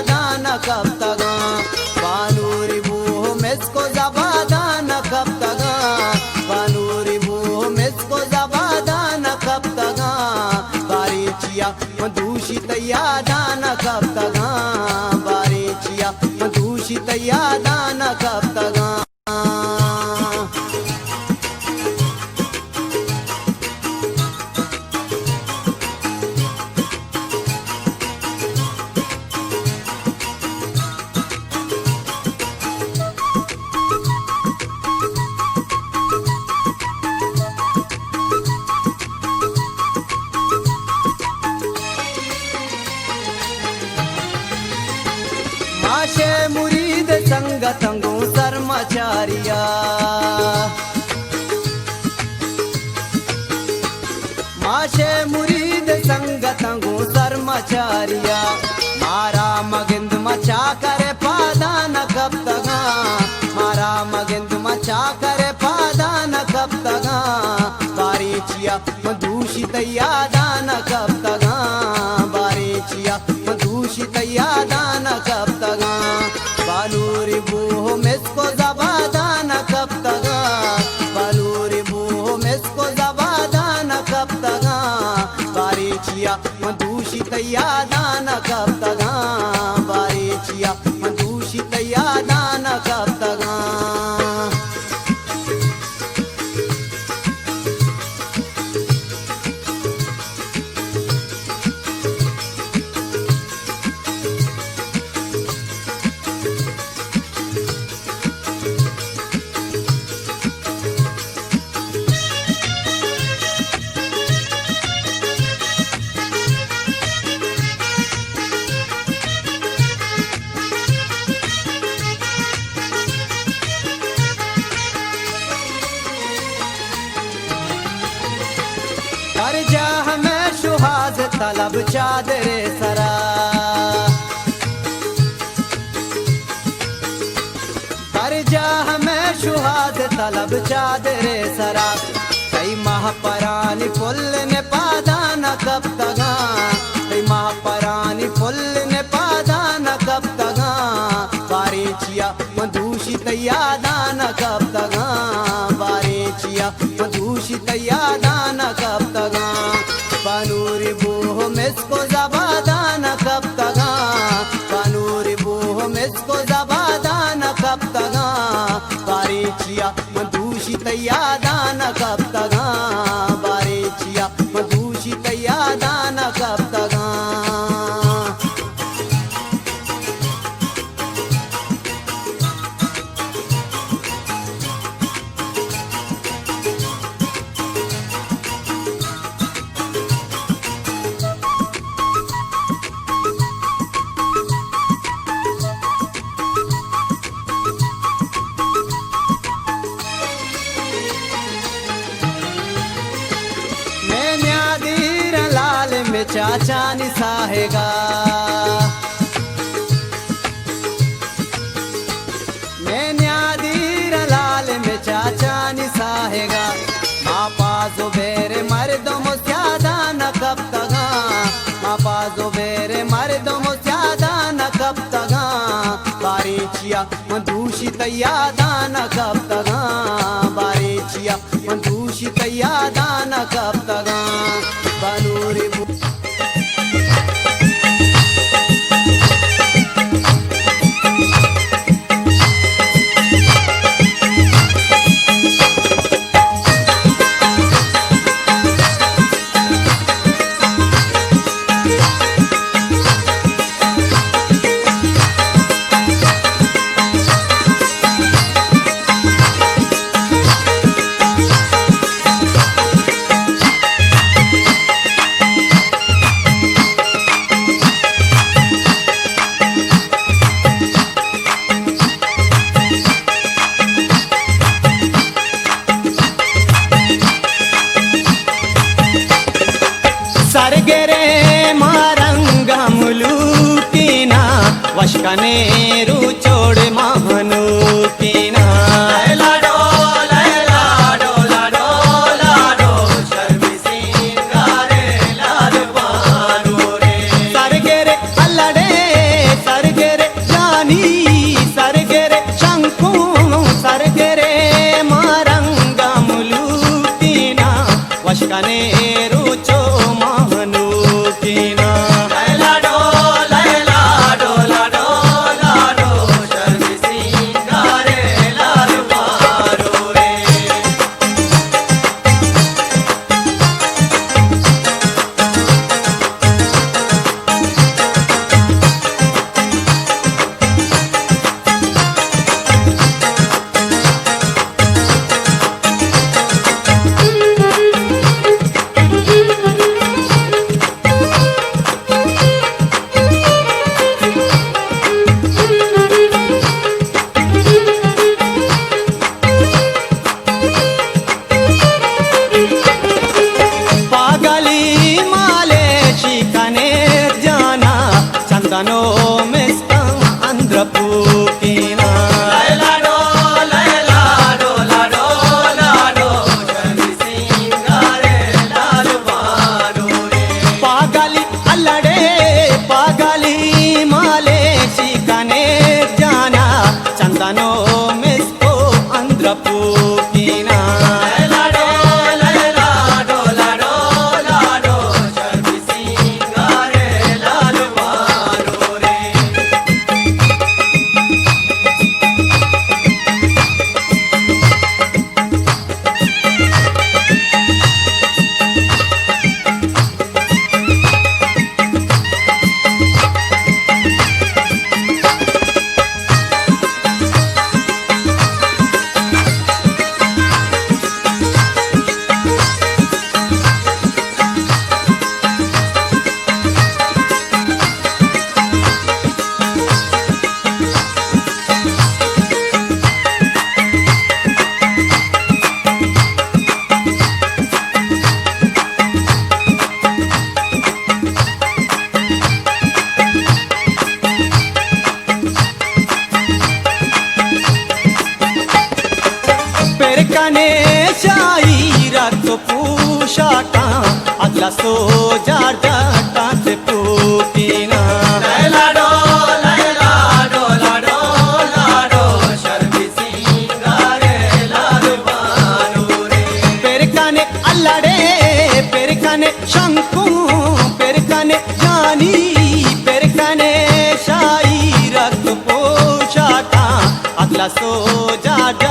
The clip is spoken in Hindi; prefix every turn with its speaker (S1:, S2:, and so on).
S1: दान कब तक बानूरी बूह मेस्को जबादान कब तक बानूरी बूह मेस्को जबादान कब तक बारीचिया दूषित यादान कब तक बारीचिया दूषित यादान कब तक माशे मुरीद संगतंगो कर्मचारिया माशे मुरीद संगतंगो कर्मचारिया मारा मगिंद मचा करे पादान कब तक मारा मगिंद मचा करे पादान कब तक बारीचिया दूषित यादान कब तक बारीचिया दूषित यादान कब तक बालूरी बूह मेस्को जबादान कब तक बालूरी बूह मेस्को जबादान कब तक बारीचिया दूषित यादान कब तक बारीचिया दूषित यादान कब तक कर जा हमें शुहाद तलब चादरे सरा कर जा हमें शुहाद तलब चादरे सरा कई माह परानी फुल ने पादान कब तक कई माह परानी फुल ने पादान कब तक बारीचिया दूषित यादान कब तक बारीचिया दूषित यादान कब तक बानूरी बूह मेस्को जबादान कब तक बानूरी बूह मेस्को जबादान कब तक बारीचिया दूषित यादान कब तक बारीचिया दूषित यादान कब तक में चाचा निसाहेगा मैं न्यादीर लाल में चाचा निसाहेगा मापा जुबेरे मर्दों मुस्यादा न कब तक मापा जुबेरे मर्दों मुस्यादा न कब तक बारीचिया दूषित यादान कब तक बारीचिया दूषित यादान कब तक बानूरी सरगेरे मारंगमुलूतीना वशकनेरु चोड़ महानूतीना लाडो लाडो लाडो लाडो शर्मी सिंगारे लाडवानो रे सरगेरे अल्लड़े सरगे पेरकाने शाही रक्त पूषाका आदला सोजार जटाचे पुतीना लैलाडो लैलाडो लाडो लाडो शर्मी सिंगारे लालबानू रे पेरकाने अल्लाडे पेरकाने शंकू पेरकाने जानी पेरकाने शाही रक्त पोशाका आदला सोजार